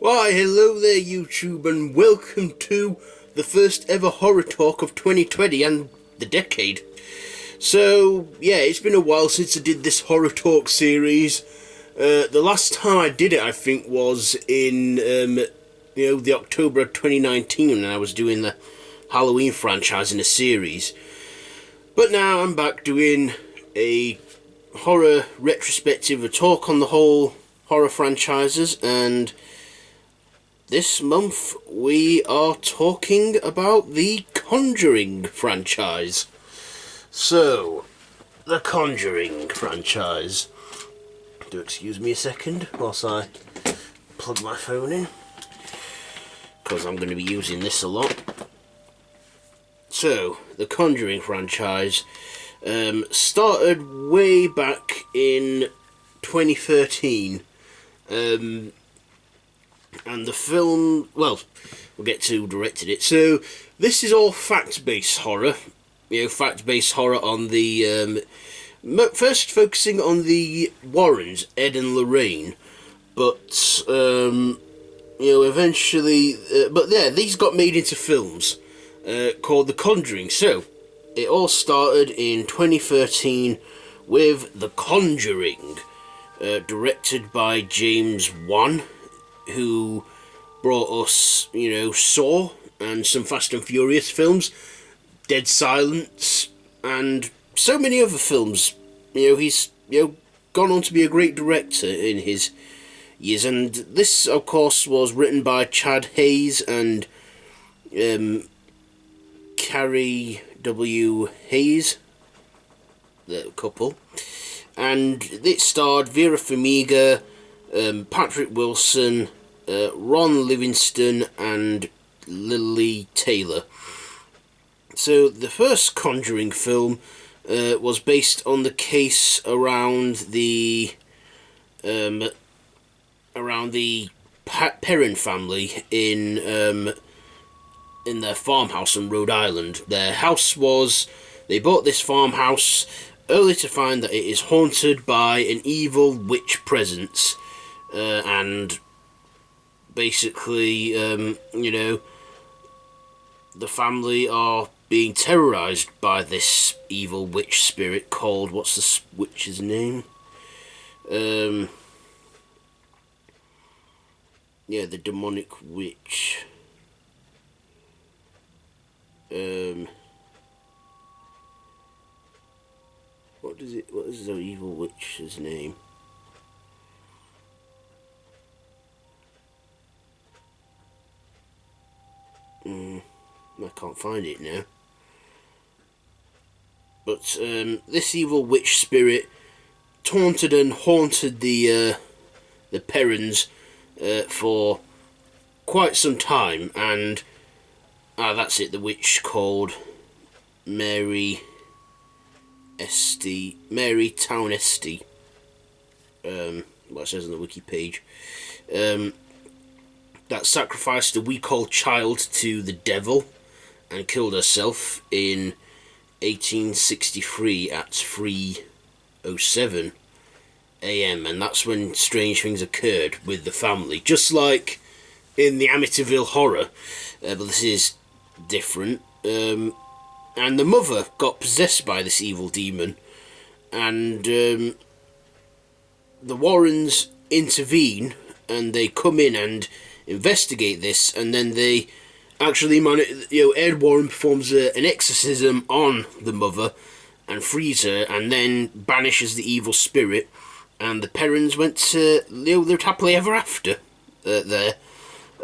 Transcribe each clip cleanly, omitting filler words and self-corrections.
Why, hello there YouTube, and welcome to the first ever horror talk of 2020 and the decade. So, yeah, it's been a while since I did this horror talk series. The last time I did it, I think, was in, the October of 2019, and I was doing the Halloween franchise in a series. But now I'm back doing a horror retrospective, a talk on the whole horror franchises, and this month we are talking about the Conjuring franchise. So, the Conjuring franchise. Do excuse me a second whilst I plug my phone in, because I'm going to be using this a lot. So, the Conjuring franchise started way back in 2013. And the film, well, we'll get to who directed it. So, this is all fact-based horror. Fact-based horror on the, first focusing on the Warrens, Ed and Lorraine. But, eventually, but yeah, these got made into films, called The Conjuring. So, it all started in 2013 with The Conjuring, directed by James Wan, who brought us, Saw and some Fast and Furious films, Dead Silence, and so many other films. He's, gone on to be a great director in his years, and this, of course, was written by Chad Hayes and Carrie W. Hayes, the couple, and it starred Vera Farmiga, Patrick Wilson, Ron Livingston and Lily Taylor. So the first Conjuring film was based on the case around the Perrin family in their farmhouse in Rhode Island. They bought this farmhouse only to find that it is haunted by an evil witch presence, and basically, the family are being terrorized by this evil witch spirit called, what's the witch's name? The demonic witch. What is the evil witch's name? I can't find it now. But this evil witch spirit taunted and haunted the Perrins for quite some time, and that's it. The witch called Mary Town Esty. What it says on the wiki page. That sacrificed a week-old child to the devil and killed herself in 1863 at 3:07 a.m. And that's when strange things occurred with the family, just like in the Amityville Horror, but this is different. And the mother got possessed by this evil demon, and the Warrens intervene, and they come in and investigate this, and then they actually Ed Warren performs an exorcism on the mother and frees her, and then banishes the evil spirit, and the Perrins went to lived happily ever after there.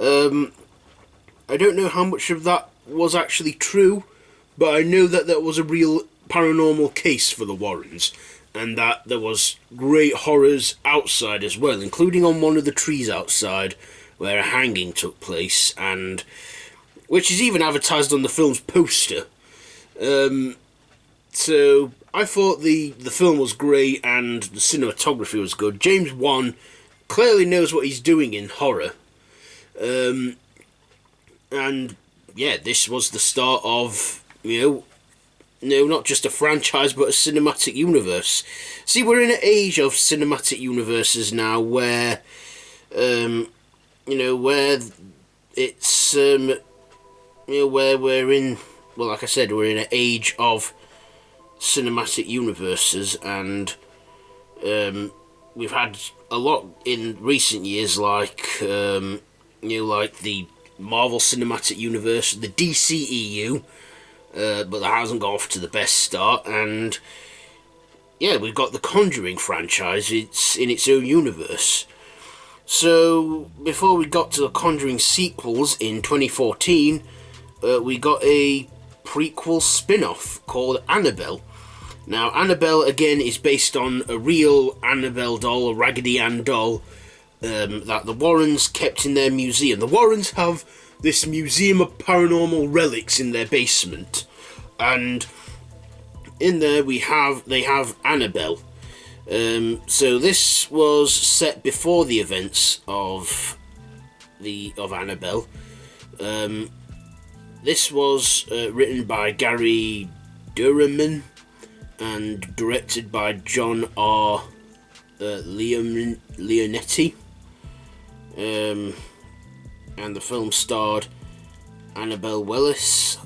I don't know how much of that was actually true, but I know that there was a real paranormal case for the Warrens, and that there was great horrors outside as well, including on one of the trees outside where a hanging took place, and which is even advertised on the film's poster. So I thought the film was great and the cinematography was good. James Wan clearly knows what he's doing in horror. And yeah, this was the start of, not just a franchise but a cinematic universe. See, we're in an age of cinematic universes now where, where it's, where we're in, well, like I said, we're in an age of cinematic universes, and we've had a lot in recent years, like like the Marvel Cinematic Universe, the DCEU, but that hasn't got off to the best start. And yeah, we've got the Conjuring franchise. It's in its own universe. So before we got to the Conjuring sequels in 2014, we got a prequel spin-off called Annabelle. Now, Annabelle, again, is based on a real Annabelle doll, a Raggedy Ann doll, that the Warrens kept in their museum. The Warrens have this museum of paranormal relics in their basement, and in there they have Annabelle. So this was set before the events of Annabelle. This was written by Gary Durman and directed by John R. Leonetti. And the film starred Annabelle Willis,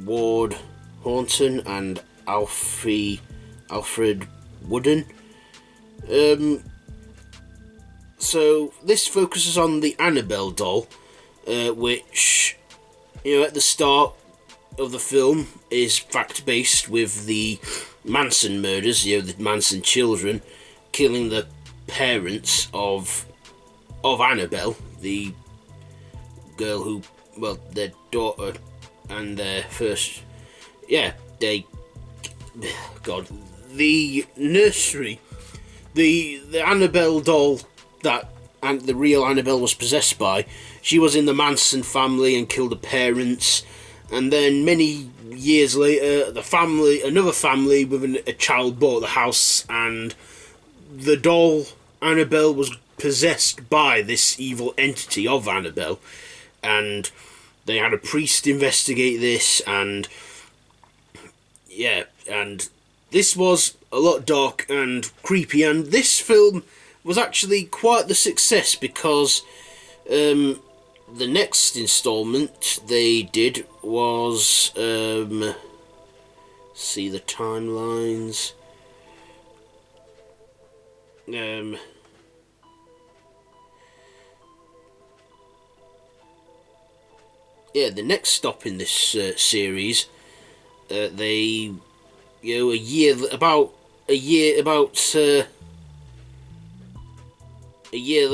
Ward Horton, and Alfred Wooden. So this focuses on the Annabelle doll, which, at the start of the film is fact-based, with the Manson murders, the Manson children killing the parents of Annabelle, the girl who, their daughter and their first, the nursery, the Annabelle doll that the real Annabelle was possessed by, she was in the Manson family and killed the parents, and then many years later, another family with a child bought the house, and the doll Annabelle was possessed by this evil entity of Annabelle, and they had a priest investigate this, and this was a lot dark and creepy, and this film was actually quite the success, because the next installment they did was see the timelines. The next stop in this series, they, a year later, 2 years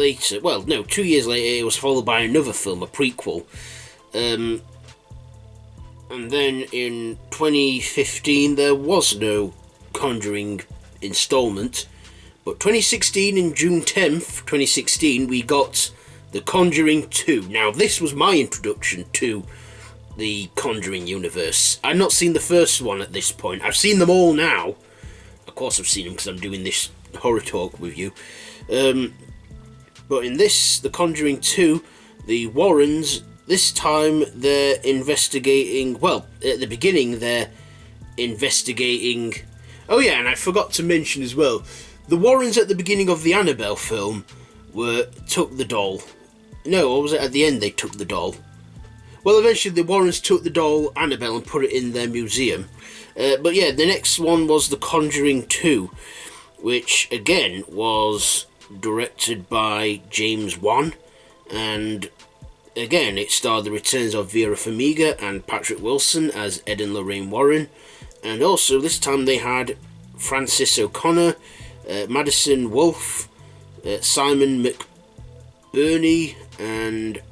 later, it was followed by another film, a prequel. And then in 2015 there was no Conjuring installment, but 2016, in June 10th, 2016, we got The Conjuring 2. Now, this was my introduction to the Conjuring universe. I'd not seen the first one at this point. I've seen them all now. Of course I've seen them because I'm doing this horror talk with you. But in this, The Conjuring 2, the Warrens, this time they're investigating... Well, at the beginning they're investigating... Oh yeah, and I forgot to mention as well, the Warrens at the beginning of the Annabelle film took the doll. No, or was it at the end they took the doll? Well, eventually the Warrens took the doll Annabelle and put it in their museum. But yeah, the next one was The Conjuring 2, which again was directed by James Wan, and again it starred the returns of Vera Farmiga and Patrick Wilson as Ed and Lorraine Warren, and also this time they had Francis O'Connor, Madison Wolfe, Simon McBurney, and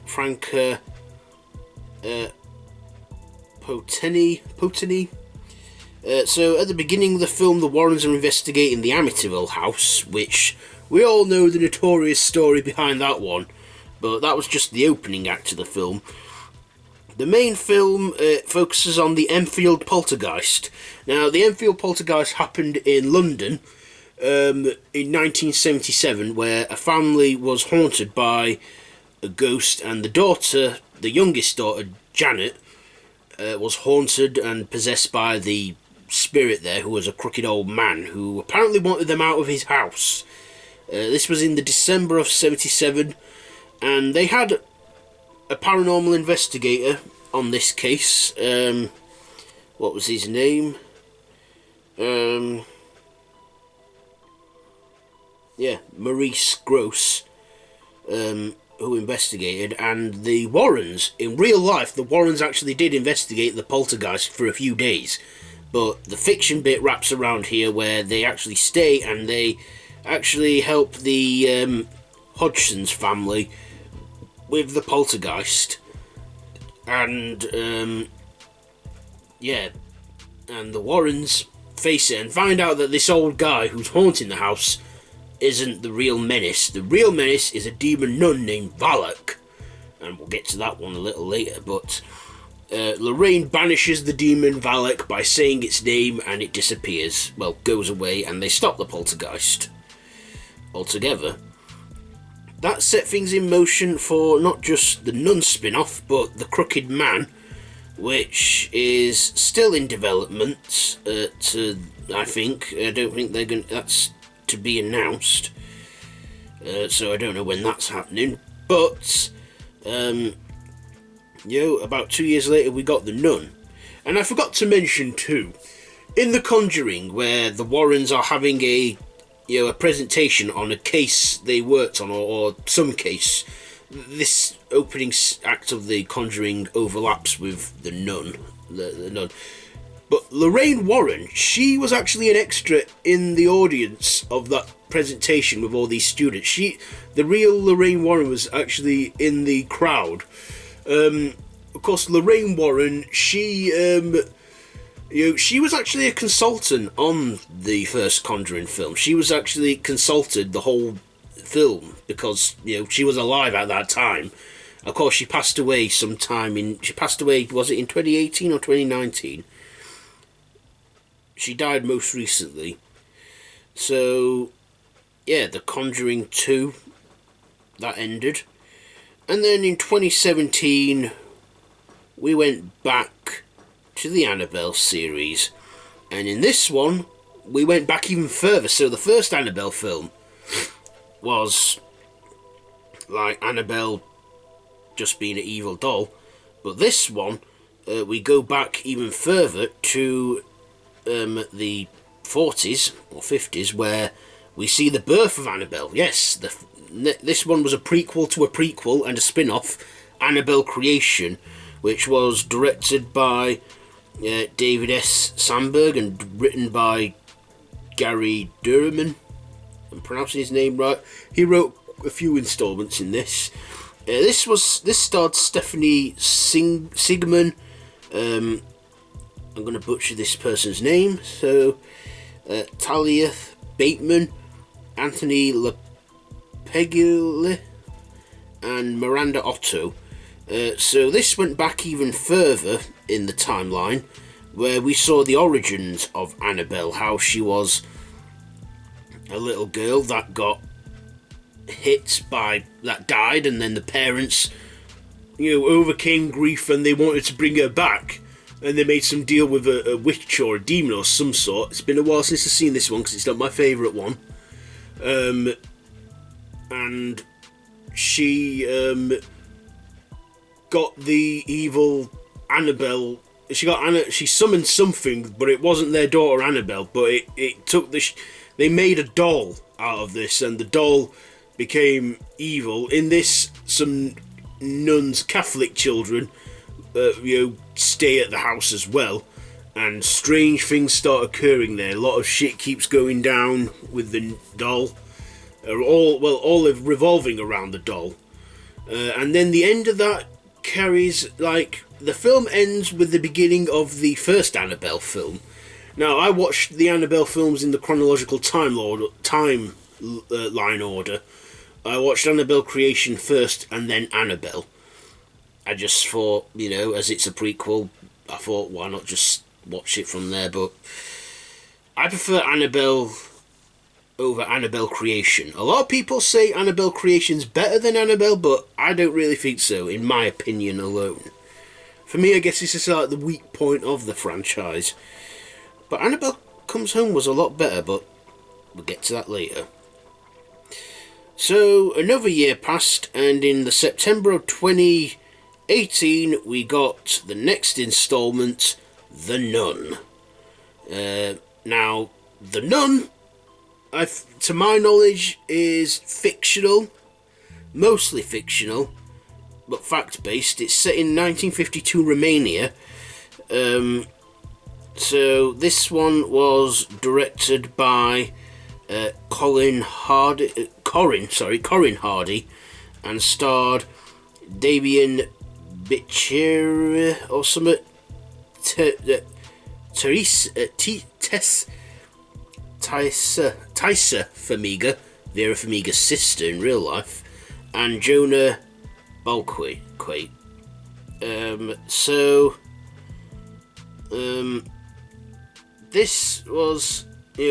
Franca Poteni. So at the beginning of the film, the Warrens are investigating the Amityville house, which we all know the notorious story behind that one, but that was just the opening act of the film. The main film focuses on the Enfield Poltergeist. Now, the Enfield Poltergeist happened in London in 1977, where a family was haunted by a ghost, and the daughter, the youngest daughter, Janet, was haunted and possessed by the spirit there, who was a crooked old man who apparently wanted them out of his house. This was in the December of 77, and they had a paranormal investigator on this case. What was his name? Maurice Gross, who investigated, and the Warrens, in real life, the Warrens actually did investigate the poltergeist for a few days, but the fiction bit wraps around here where they actually stay and they actually help the Hodgson's family with the poltergeist, and and the Warrens face it and find out that this old guy who's haunting the house isn't the real menace. The real menace is a demon nun named Valak, and we'll get to that one a little later, but Lorraine banishes the demon Valak by saying its name, and it disappears, goes away, and they stop the poltergeist altogether. That set things in motion for not just the nun spin-off, but the Crooked Man, which is still in development. I don't think they're going. That's to be announced. So I don't know when that's happening. But about 2 years later, we got the Nun, and I forgot to mention too, in The Conjuring, where the Warrens are having a presentation on a case they worked on, or some case. This opening act of The Conjuring overlaps with the Nun, the Nun. But Lorraine Warren, she was actually an extra in the audience of that presentation with all these students. The real Lorraine Warren was actually in the crowd. Of course, Lorraine Warren, she was actually a consultant on the first Conjuring film. She was actually consulted the whole film because she was alive at that time. Of course, she passed away was it in 2018 or 2019? She died most recently. So The Conjuring 2, that ended, and then in 2017 we went back to the Annabelle series, and in this one we went back even further. So the first Annabelle film was like Annabelle just being an evil doll, but this one we go back even further to the 40s or 50s, where we see the birth of Annabelle. Yes, this one was a prequel to a prequel and a spin-off, Annabelle Creation, which was directed by David S. Sandberg and written by Gary Durman. I'm pronouncing his name right. He wrote a few installments in this. This starred Stephanie Sigman. I'm going to butcher this person's name. So, Talia Bateman, Anthony LaPegula, and Miranda Otto. So this went back even further in the timeline, where we saw the origins of Annabelle, how she was a little girl that got that died, and then the parents, overcame grief and they wanted to bring her back, and they made some deal with a witch or a demon or some sort. It's been a while since I've seen this one because it's not my favourite one. And she got the evil Annabelle. She summoned something, but it wasn't their daughter Annabelle. But it took they made a doll out of this, and the doll became evil. In this, some nuns, Catholic children, stay at the house as well, and strange things start occurring there. A lot of shit keeps going down with the doll, all revolving around the doll. And then the end of that carries, the film ends with the beginning of the first Annabelle film. Now, I watched the Annabelle films in the chronological timeline order. I watched Annabelle Creation first, and then Annabelle. I just thought, you know, as it's a prequel, I thought, why not just watch it from there? But I prefer Annabelle over Annabelle Creation. A lot of people say Annabelle Creation's better than Annabelle, but I don't really think so, in my opinion alone. For me, I guess this is like the weak point of the franchise. But Annabelle Comes Home was a lot better, but we'll get to that later. So, another year passed, and in the September of 2018, we got the next installment, The Nun. Now, The Nun, to my knowledge, is fictional, mostly fictional, but fact-based. It's set in 1952 Romania. So this one was directed by Corin Hardy, and starred Damien Bichir or something. Tessa Farmiga, Vera Farmiga's sister in real life, and Jonah Balquet. This was,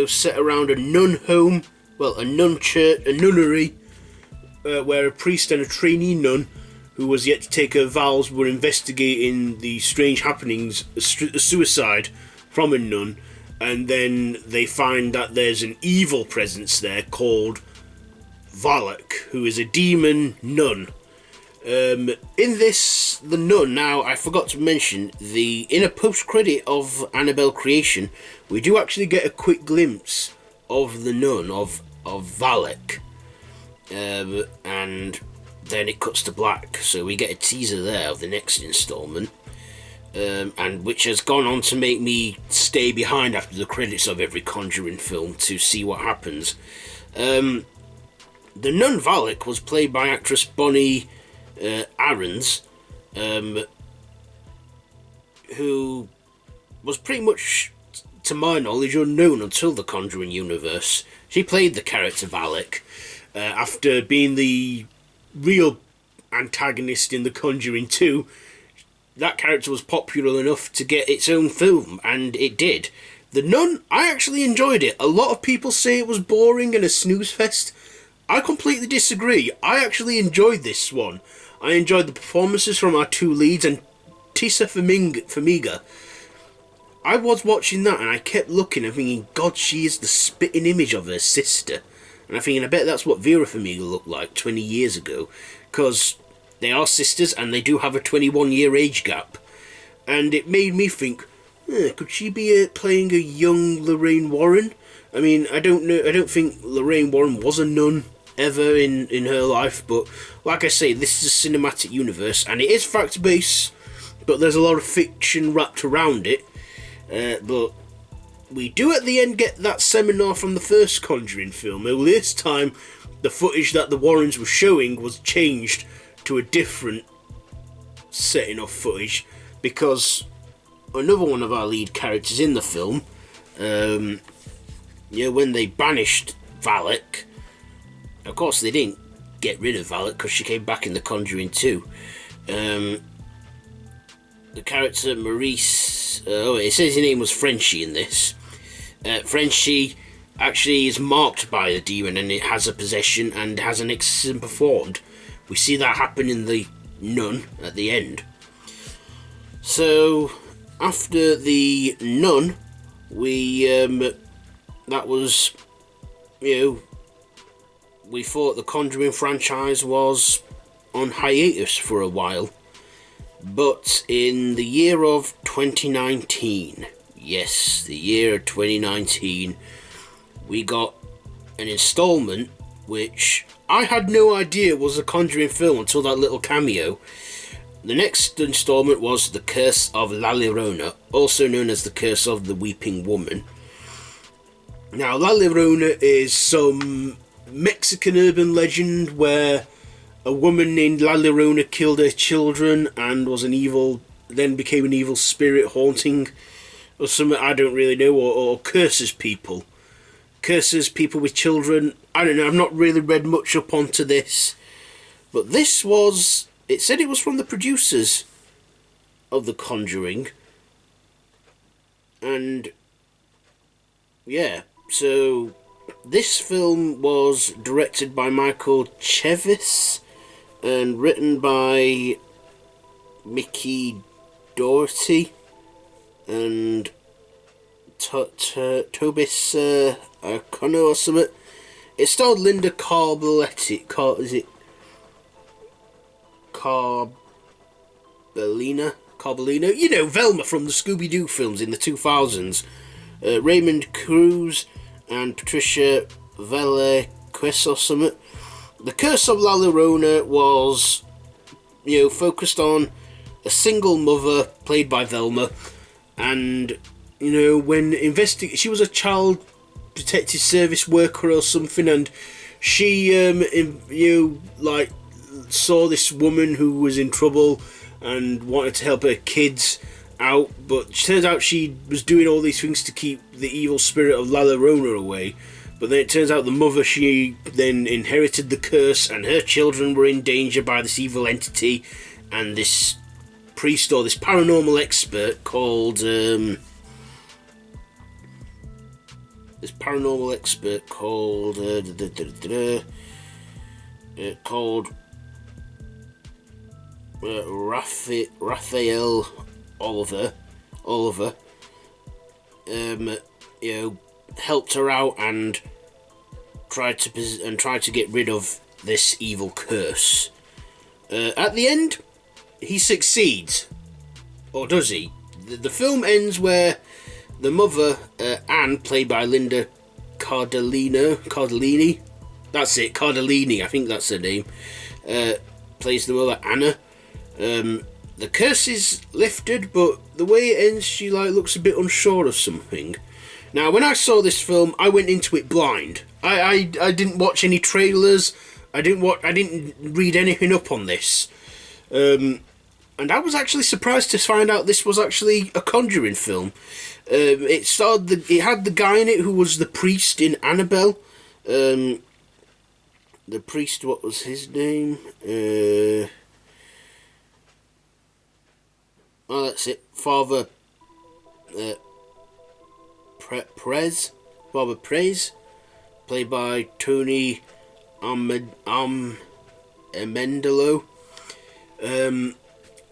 set around a nun home, a nun church, a nunnery, where a priest and a trainee nun, who was yet to take her vows, were investigating the strange happenings, a suicide from a nun, and then they find that there's an evil presence there called Valak, who is a demon nun. In this, the nun, now I forgot to mention, in a post-credit of Annabelle Creation, we do actually get a quick glimpse of the nun, of Valak, and then it cuts to black, so we get a teaser there of the next installment, and which has gone on to make me stay behind after the credits of every Conjuring film to see what happens. The nun Valak was played by actress Bonnie Aarons, who was pretty much, to my knowledge, unknown until the Conjuring Universe. She played the character Valak after being the real antagonist in The Conjuring 2. That character was popular enough to get its own film, and it did. The Nun, I actually enjoyed it. A lot of people say it was boring and a snooze fest. I completely disagree. I actually enjoyed this one. I enjoyed the performances from our two leads, and Tessa Farmiga. I was watching that and I kept looking and thinking, God, she is the spitting image of her sister. And I'm thinking, I bet that's what Vera Farmiga looked like 20 years ago, because they are sisters and they do have a 21-year age gap. And it made me think, could she be playing a young Lorraine Warren? I mean, I don't think Lorraine Warren was a nun ever in her life, but like I say, this is a cinematic universe and it is fact-based, but there's a lot of fiction wrapped around it. But we do at the end get that seminar from the first Conjuring film, only this time the footage that the Warrens were showing was changed to a different setting of footage, because another one of our lead characters in the film, when they banished Valak, of course they didn't get rid of Valak because she came back in The Conjuring 2. The character Maurice, it says his name was Frenchie in this. Frenchie actually is marked by the demon and it has a possession and has an exorcism performed. We see that happen in The Nun at the end. So after The Nun, we thought the Conjuring franchise was on hiatus for a while. But in the year of 2019, yes, the year of 2019, we got an installment which I had no idea was a Conjuring film until that little cameo. The next installment was The Curse of La Llorona, also known as The Curse of the Weeping Woman. Now, La Llorona is some Mexican urban legend where a woman named La Llorona killed her children and then became an evil spirit haunting or something, I don't really know, or curses people. Curses people with children. I don't know, I've not really read much up onto this. But this was it said it was from the producers of The Conjuring. And yeah, so this film was directed by Michael Chevis and written by Mickey Doherty and Tobis O'Connor or something. It starred Linda Carbellini? Is it Carbellino? You know, Velma from the Scooby-Doo films in the 2000s. Raymond Cruz and Patricia Velasquez or something. The Curse of La Llorona was, focused on a single mother played by Velma, and when she was a child protective service worker or something, and she saw this woman who was in trouble and wanted to help her kids out, but it turns out she was doing all these things to keep the evil spirit of La Llorona away. But then it turns out the mother, she then inherited the curse, and her children were in danger by this evil entity, and this priest or this paranormal expert called Raphael Oliver, helped her out and tried to get rid of this evil curse. At the end, he succeeds, or does he? The film ends where the mother, Anne, played by Linda Cardellini, that's it, Cardellini, I think that's her name, plays the mother, Anna. The curse is lifted, but the way it ends, she looks a bit unsure of something. Now, when I saw this film, I went into it blind. I didn't watch any trailers. I didn't read anything up on this. And I was actually surprised to find out this was actually a Conjuring film. It had the guy in it who was the priest in Annabelle. The priest, what was his name? That's it. Father Prez, played by Tony Amendola.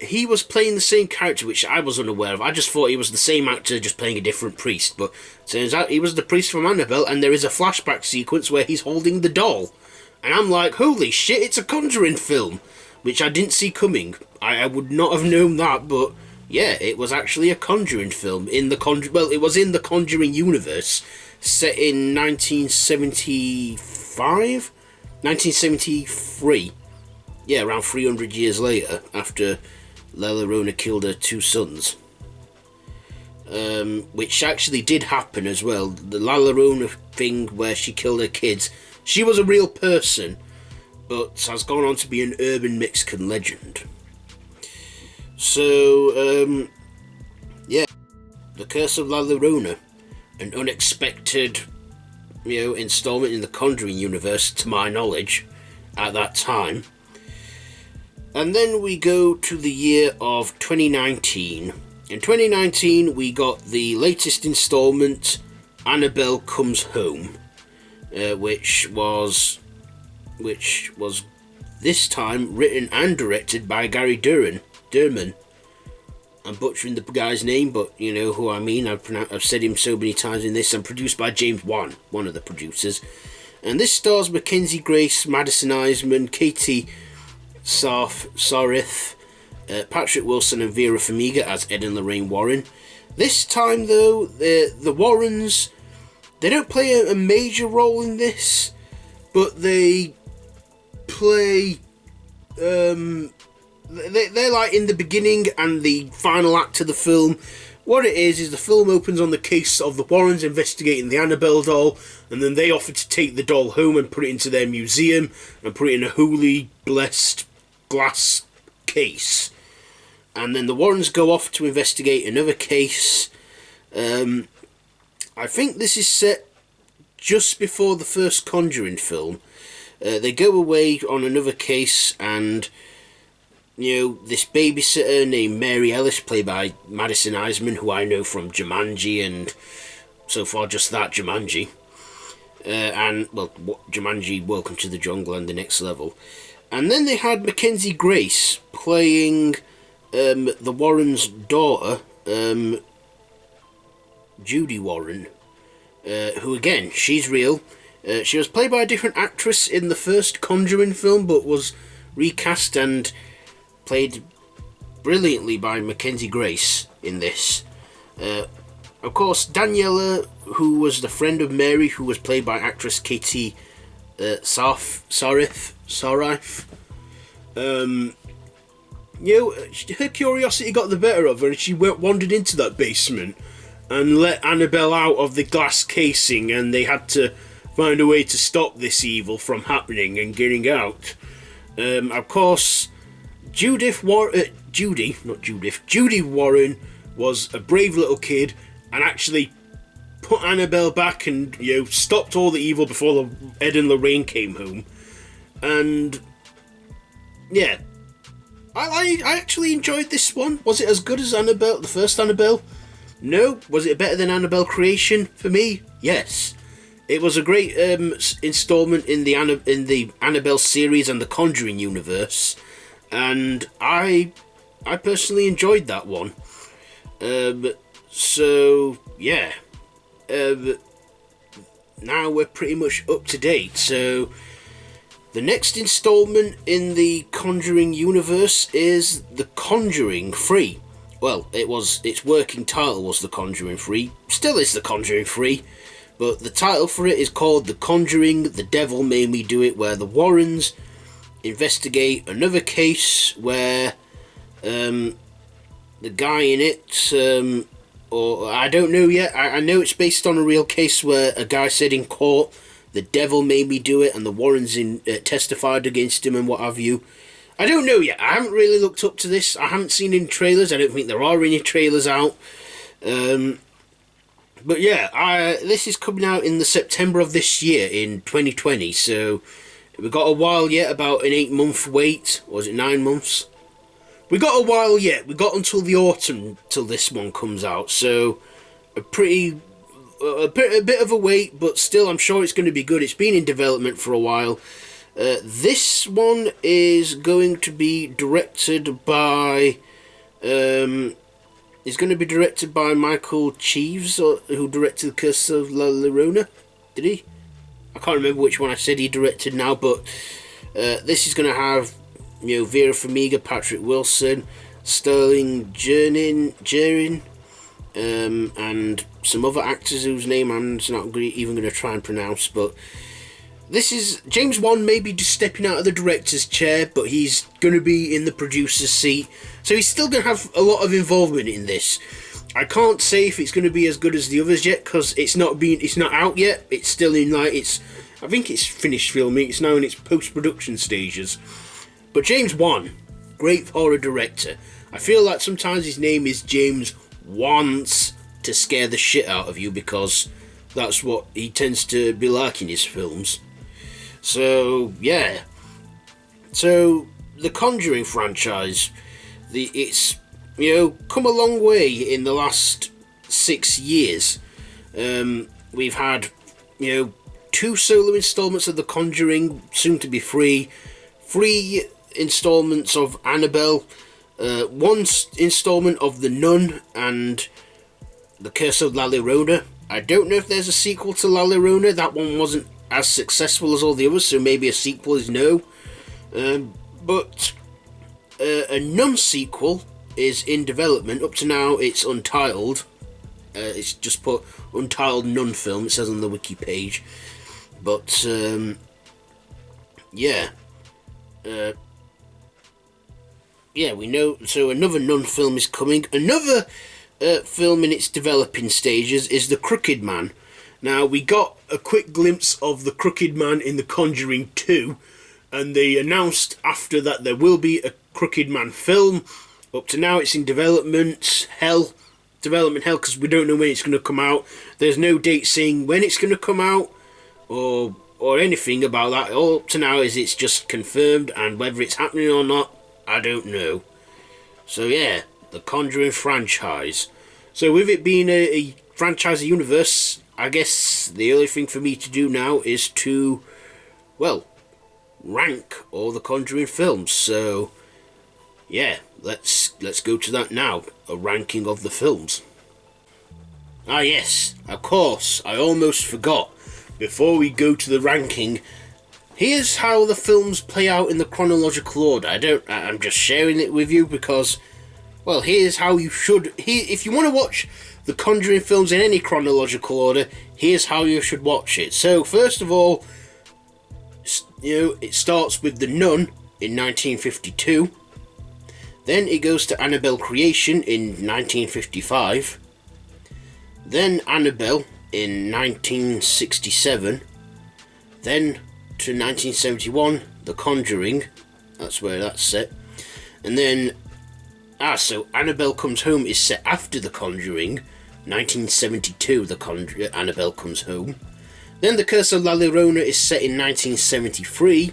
He was playing the same character, which I was unaware of. I just thought he was the same actor, just playing a different priest. But turns out he was the priest from Annabelle, and there is a flashback sequence where he's holding the doll. And I'm like, holy shit, it's a Conjuring film, which I didn't see coming. I would not have known that, but yeah, it was actually a Conjuring film. It was in the Conjuring Universe, set in 1973. Yeah, around 300 years later, after La Llorona killed her two sons. Which actually did happen as well. The La Llorona thing where she killed her kids, she was a real person, but has gone on to be an urban Mexican legend. So, yeah, The Curse of La Llorona, an unexpected, installment in the Conjuring universe, to my knowledge, at that time. And then we go to the year of 2019. In 2019, we got the latest installment, Annabelle Comes Home, which was this time written and directed by Gary Durman. I'm butchering the guy's name, but you know who I mean. I've said him so many times in this. And produced by James Wan, one of the producers. And this stars Mackenzie Grace, Madison Eisman, Katie Sarith, Patrick Wilson and Vera Farmiga as Ed and Lorraine Warren. This time, though, the Warrens, they don't play a major role in this, but they play... They're like in the beginning and the final act of the film. What it is the film opens on the case of the Warrens investigating the Annabelle doll, and then they offer to take the doll home and put it into their museum and put it in a holy, blessed glass case. And then the Warrens go off to investigate another case. I think this is set just before the first Conjuring film. They go away on another case, and this babysitter named Mary Ellis, played by Madison Iseman, who I know from Jumanji and so far just that Jumanji. Jumanji, Welcome to the Jungle and The Next Level. And then they had Mackenzie Grace playing the Warrens' daughter, Judy Warren, who again, she's real. She was played by a different actress in the first Conjuring film, but was recast and played brilliantly by Mackenzie Grace in this. Of course, Daniela, who was the friend of Mary, who was played by actress Katie Sarif. Her curiosity got the better of her, and she wandered into that basement and let Annabelle out of the glass casing, and they had to find a way to stop this evil from happening and getting out. Of course, Judy Warren was a brave little kid and actually put Annabelle back and stopped all the evil before Ed and Lorraine came home. And yeah, I actually enjoyed this one. Was it as good as Annabelle, the first Annabelle? No. Was it better than Annabelle Creation? For me, yes. It was a great installment in the Annabelle series and the Conjuring Universe, and I personally enjoyed that one. So yeah, now we're pretty much up to date. So the next installment in the Conjuring Universe is The Conjuring 3. Well, its working title was The Conjuring 3. Still is The Conjuring 3. But the title for it is called The Conjuring, The Devil Made Me Do It, where the Warrens investigate another case where the guy in it, or I don't know yet, I know it's based on a real case where a guy said in court, the devil made me do it, and the Warrens testified against him and what have you. I don't know yet. I haven't really looked up to this. I haven't seen any trailers. I don't think there are any trailers out. But yeah, this is coming out in the September of this year, in 2020, so we've got a while yet, about an 8-month wait, or was it 9 months? We got a while yet, we got until the autumn till this one comes out, so a bit of a wait, but still I'm sure it's going to be good. It's been in development for a while. This one is going to be directed by... It's going to be directed by Michael Cheeves, who directed The Curse of La Llorona. Did he? I can't remember which one I said he directed now, but this is going to have, Vera Farmiga, Patrick Wilson, Sterling Jerin, and some other actors whose name I'm not even going to try and pronounce, but this is... James Wan may be just stepping out of the director's chair, but he's going to be in the producer's seat, so he's still going to have a lot of involvement in this. I can't say if it's going to be as good as the others yet, because it's not out yet. It's still in, I think it's finished filming. It's now in its post-production stages. But James Wan, great horror director. I feel like sometimes his name is James Wants to scare the shit out of you, because that's what he tends to be like in his films. So yeah, so the Conjuring franchise, it's come a long way in the last 6 years. We've had 2 solo installments of The Conjuring, soon to be 3 installments of Annabelle, 1 installment of The Nun and The Curse of La Llorona. I don't know if there's a sequel to La Llorona. That one wasn't as successful as all the others, so maybe a sequel is no. But a Nun sequel is in development. Up to now, it's untitled. It's just put Untitled Nun film, it says on the wiki page. But we know. So another Nun film is coming. Another film in its developing stages is The Crooked Man. Now, we got a quick glimpse of The Crooked Man in The Conjuring 2, and they announced after that there will be a Crooked Man film. Up to now, it's in development hell, because we don't know when it's going to come out. There's no date saying when it's going to come out, or anything about that. All up to now is it's just confirmed, and whether it's happening or not, I don't know. So yeah, the Conjuring franchise. So with it being a franchise universe, I guess the only thing for me to do now is to, well, rank all the Conjuring films. So yeah, let's go to that now. A ranking of the films. Ah yes, of course, I almost forgot. Before we go to the ranking, here's how the films play out in the chronological order. I'm just sharing it with you because, well, here's how you should. If you want to watch the Conjuring films in any chronological order, here's how you should watch it. So first of all, it starts with The Nun in 1952. Then it goes to Annabelle Creation in 1955. Then Annabelle in 1967. Then to 1971, The Conjuring. That's where that's set. And then, so Annabelle Comes Home is set after The Conjuring. 1972, Annabelle Comes Home. Then The Curse of La Llorona is set in 1973.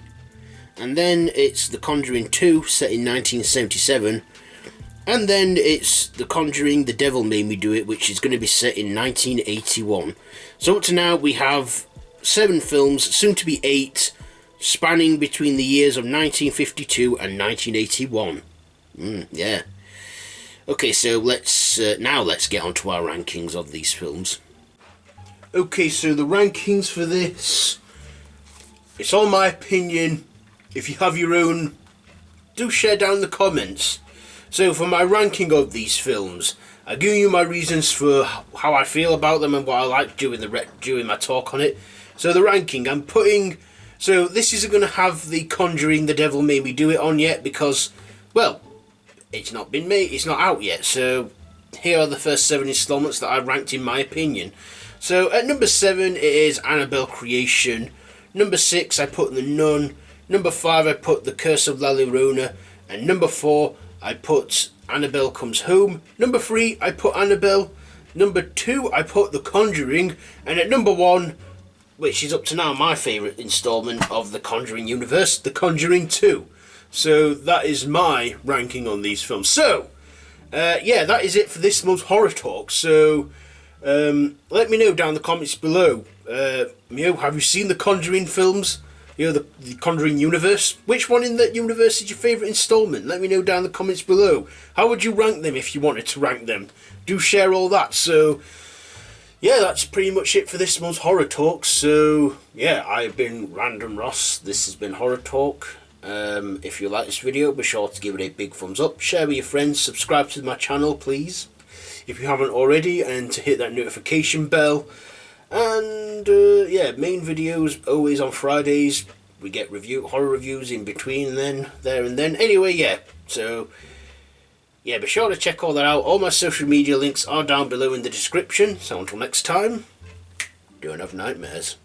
And then it's The Conjuring 2, set in 1977. And then it's The Conjuring, The Devil Made Me Do It, which is going to be set in 1981. So up to now we have 7 films, soon to be 8, spanning between the years of 1952 and 1981. Yeah. Okay, so let's get on to our rankings of these films. Okay, so the rankings for this, it's all my opinion. If you have your own, do share down in the comments. So for my ranking of these films, I give you my reasons for how I feel about them and what I like during my talk on it. So the ranking, I'm putting, so this isn't going to have The Conjuring, The Devil Made Me Do It on yet because, well, it's not been made, it's not out yet. So here are the first 7 installments that I ranked in my opinion. So at number 7 it is Annabelle Creation. Number 6 I put The Nun. Number 5 I put The Curse of La Llorona. And number 4 I put Annabelle Comes Home. Number 3 I put Annabelle. Number 2 I put The Conjuring. And at number 1, which is up to now my favourite installment of the Conjuring Universe, The Conjuring 2. So that is my ranking on these films. So, yeah, that is it for this month's Horror Talk. So, let me know down in the comments below. Have you seen the Conjuring films? The Conjuring Universe? Which one in that universe is your favourite installment? Let me know down in the comments below. How would you rank them if you wanted to rank them? Do share all that. So, yeah, that's pretty much it for this month's Horror Talk. So, yeah, I've been Random Ross. This has been Horror Talk. If you like this video, be sure to give it a big thumbs up. Share with your friends. Subscribe to my channel, please, if you haven't already. And to hit that notification bell. And yeah, main videos always on Fridays. We get horror reviews in between there and then. Anyway, yeah. So yeah, be sure to check all that out. All my social media links are down below in the description. So until next time, don't have nightmares.